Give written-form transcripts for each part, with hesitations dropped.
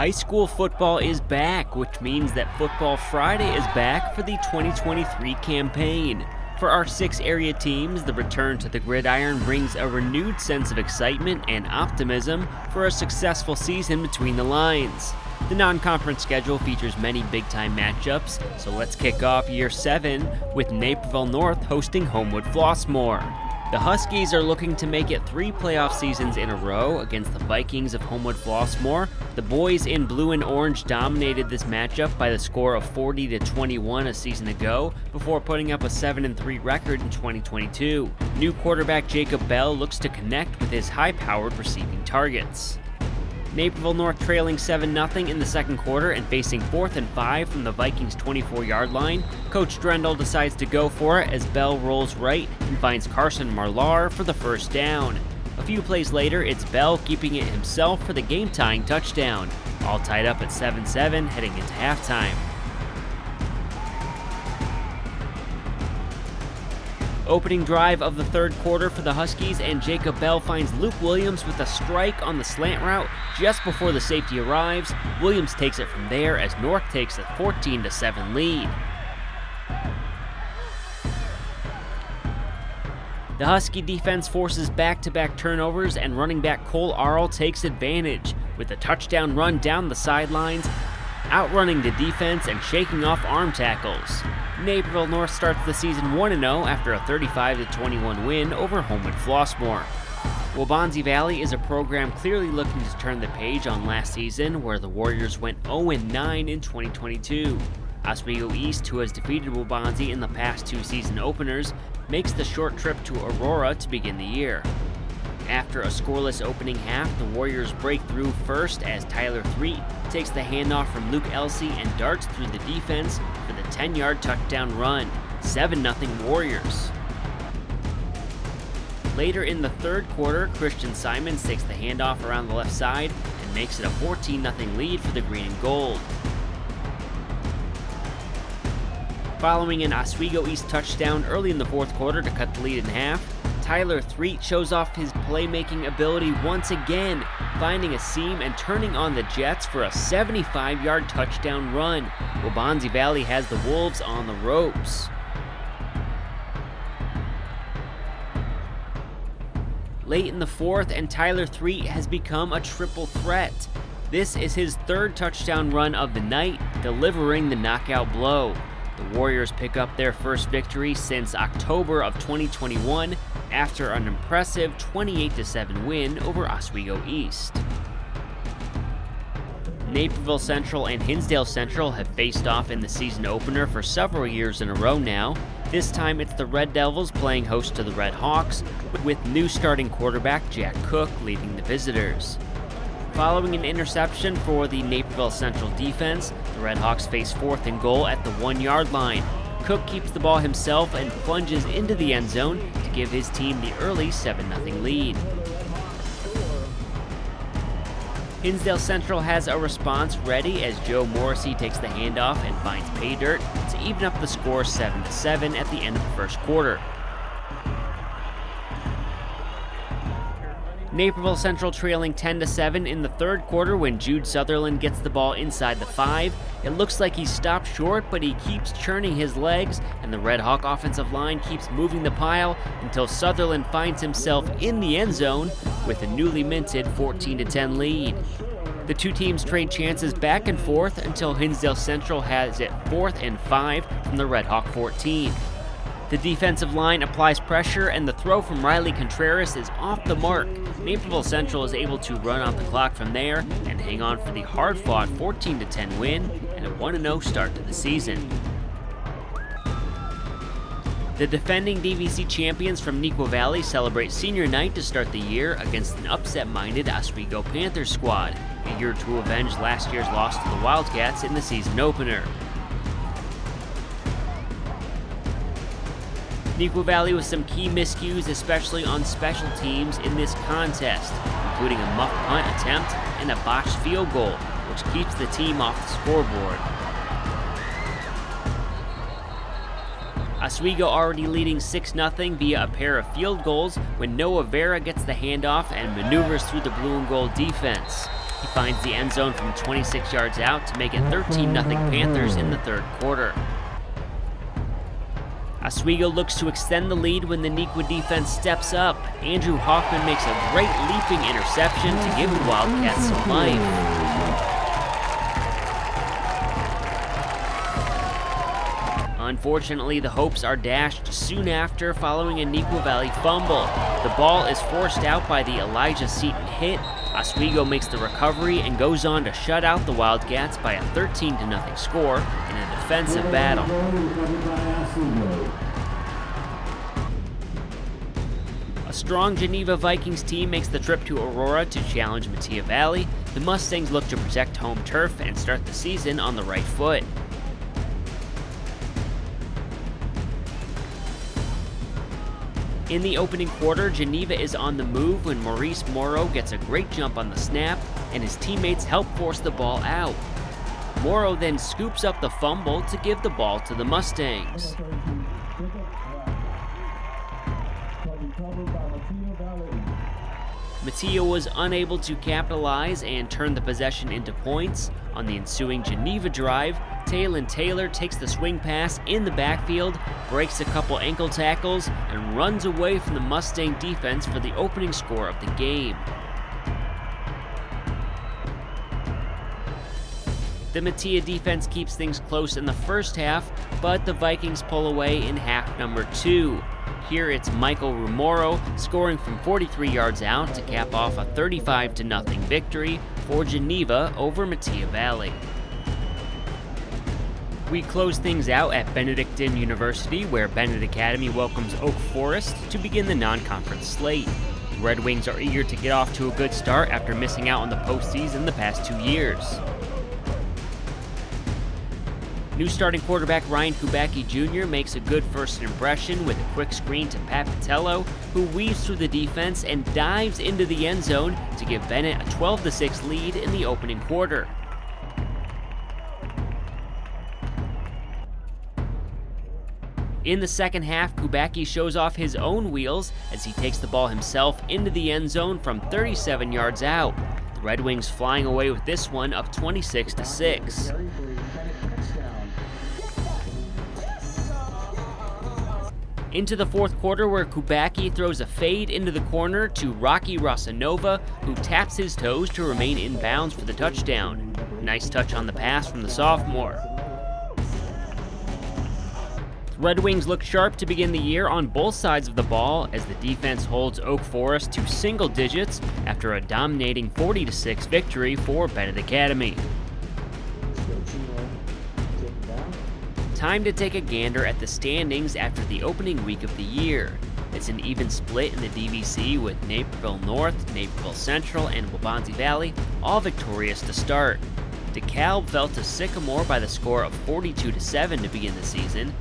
High school football is back, which means that Football Friday is back for the 2023 campaign. For our 6 area teams, the return to the gridiron brings a renewed sense of excitement and optimism for a successful season between the lines. The non-conference schedule features many big-time matchups, so let's kick off Year 7 with Naperville North hosting Homewood Flossmoor. The Huskies are looking to make it 3 playoff seasons in a row against the Vikings of Homewood Flossmoor. The boys in blue and orange dominated this matchup by the score of 40-21 a season ago, before putting up a 7-3 record in 2022. New quarterback Jacob Bell looks to connect with his high-powered receiving targets. Naperville North trailing 7-0 in the second quarter and facing 4th and 5 from the Vikings' 24-yard line. Coach Drendel decides to go for it as Bell rolls right and finds Carson Marlar for the first down. A few plays later, it's Bell keeping it himself for the game-tying touchdown. All tied up at 7-7 heading into halftime. Opening drive of the third quarter for the Huskies, and Jacob Bell finds Luke Williams with a strike on the slant route just before the safety arrives. Williams takes it from there as North takes a 14-7 lead. The Husky defense forces back-to-back turnovers, and running back Cole Arl takes advantage with a touchdown run down the sidelines, outrunning the defense and shaking off arm tackles. Naperville North starts the season 1-0 after a 35-21 win over Homewood Flossmoor. Waubonsie Valley is a program clearly looking to turn the page on last season, where the Warriors went 0-9 in 2022. Oswego East, who has defeated Waubonsie in the past 2 season openers, makes the short trip to Aurora to begin the year. After a scoreless opening half, the Warriors break through first as Tyler Threet takes the handoff from Luke Elsey and darts through the defense for the 10-yard touchdown run. 7-0 Warriors. Later in the third quarter, Christian Simons takes the handoff around the left side and makes it a 14-0 lead for the green and gold. Following an Oswego East touchdown early in the fourth quarter to cut the lead in half, Tyler Threet shows off his playmaking ability once again, finding a seam and turning on the Jets for a 75-yard touchdown run. Waubonsie Valley has the Wolves on the ropes. Late in the fourth, and Tyler Threet has become a triple threat. This is his 3rd touchdown run of the night, delivering the knockout blow. The Warriors pick up their first victory since October of 2021 after an impressive 28-7 win over Oswego East. Naperville Central and Hinsdale Central have faced off in the season opener for several years in a row now. This time it's the Red Devils playing host to the Red Hawks, with new starting quarterback Jack Cook leading the visitors. Following an interception for the Naperville Central defense, the Red Hawks face 4th and goal at the 1-yard line. Cook keeps the ball himself and plunges into the end zone to give his team the early 7-0 lead. Hinsdale Central has a response ready as Joe Morrissey takes the handoff and finds pay dirt to even up the score 7-7 at the end of the first quarter. Naperville Central trailing 10-7 in the third quarter when Jude Sutherland gets the ball inside the 5. It looks like he's stopped short, but he keeps churning his legs, and the Red Hawk offensive line keeps moving the pile until Sutherland finds himself in the end zone with a newly minted 14-10 lead. The 2 teams trade chances back and forth until Hinsdale Central has it 4th and 5 from the Red Hawk 14. The defensive line applies pressure, and the throw from Riley Contreras is off the mark. Naperville Central is able to run off the clock from there and hang on for the hard-fought 14-10 win and a 1-0 start to the season. The defending DVC champions from Neuqua Valley celebrate senior night to start the year against an upset-minded Oswego Panthers squad, eager to avenge last year's loss to the Wildcats in the season opener. Neuqua Valley with some key miscues, especially on special teams in this contest, including a muff punt attempt and a botched field goal, which keeps the team off the scoreboard. Oswego already leading 6-0 via a pair of field goals when Noah Vera gets the handoff and maneuvers through the blue and gold defense. He finds the end zone from 26 yards out to make it 13-0 Panthers in the third quarter. Oswego looks to extend the lead when the Neuqua defense steps up. Andrew Hoffman makes a great leaping interception to give the Wildcats some life. Unfortunately, the hopes are dashed soon after following a Neuqua Valley fumble. The ball is forced out by the Elijah Seaton hit. Oswego makes the recovery and goes on to shut out the Wildcats by a 13-0 score in a defensive battle. A strong Geneva Vikings team makes the trip to Aurora to challenge Metea Valley. The Mustangs look to protect home turf and start the season on the right foot. In the opening quarter, Geneva is on the move when Maurice Morrow gets a great jump on the snap, and his teammates help force the ball out. Morrow then scoops up the fumble to give the ball to the Mustangs. Metea was unable to capitalize and turn the possession into points. On the ensuing Geneva drive, Taylon Taylor takes the swing pass in the backfield, breaks a couple ankle tackles, and runs away from the Mustang defense for the opening score of the game. The Metea defense keeps things close in the first half, but the Vikings pull away in half number 2. Here it's Michael Rumoro scoring from 43 yards out to cap off a 35-0 victory for Geneva over Metea Valley. We close things out at Benedictine University, where Bennett Academy welcomes Oak Forest to begin the non-conference slate. The Red Wings are eager to get off to a good start after missing out on the postseason the past 2 years. New starting quarterback Ryan Kubacki Jr. makes a good first impression with a quick screen to Pat Patello, who weaves through the defense and dives into the end zone to give Bennett a 12-6 lead in the opening quarter. In the second half, Kubacki shows off his own wheels as he takes the ball himself into the end zone from 37 yards out. The Red Wings flying away with this one up 26-6. Into the fourth quarter, where Kubacki throws a fade into the corner to Rocky Rosanova, who taps his toes to remain in bounds for the touchdown. Nice touch on the pass from the sophomore. Red Wings look sharp to begin the year on both sides of the ball as the defense holds Oak Forest to single digits after a dominating 40-6 victory for Bennett Academy. Time to take a gander at the standings after the opening week of the year. It's an even split in the DVC with Naperville North, Naperville Central, and Waubonsie Valley all victorious to start. DeKalb fell to Sycamore by the score of 42-7 to begin the season.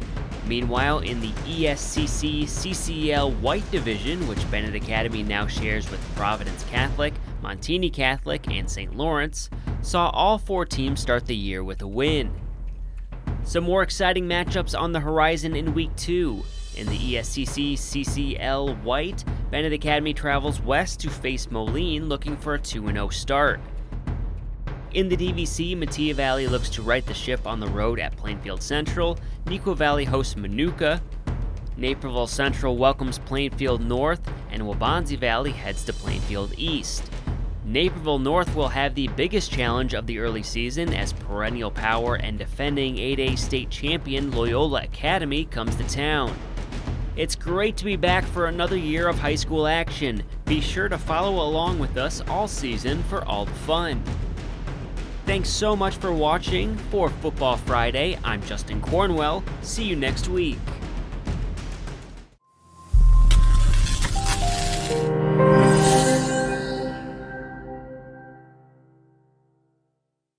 Meanwhile, in the ESCC CCL White Division, which Bennett Academy now shares with Providence Catholic, Montini Catholic, and St. Lawrence, saw all 4 teams start the year with a win. Some more exciting matchups on the horizon in Week 2. In the ESCC CCL White, Bennett Academy travels west to face Moline, looking for a 2-0 start. In the DVC, Metea Valley looks to right the ship on the road at Plainfield Central. Neuqua Valley hosts Manuka. Naperville Central welcomes Plainfield North, and Waubonsie Valley heads to Plainfield East. Naperville North will have the biggest challenge of the early season as perennial power and defending 8A state champion Loyola Academy comes to town. It's great to be back for another year of high school action. Be sure to follow along with us all season for all the fun. Thanks so much for watching. For Football Friday, I'm Justin Cornwell. See you next week.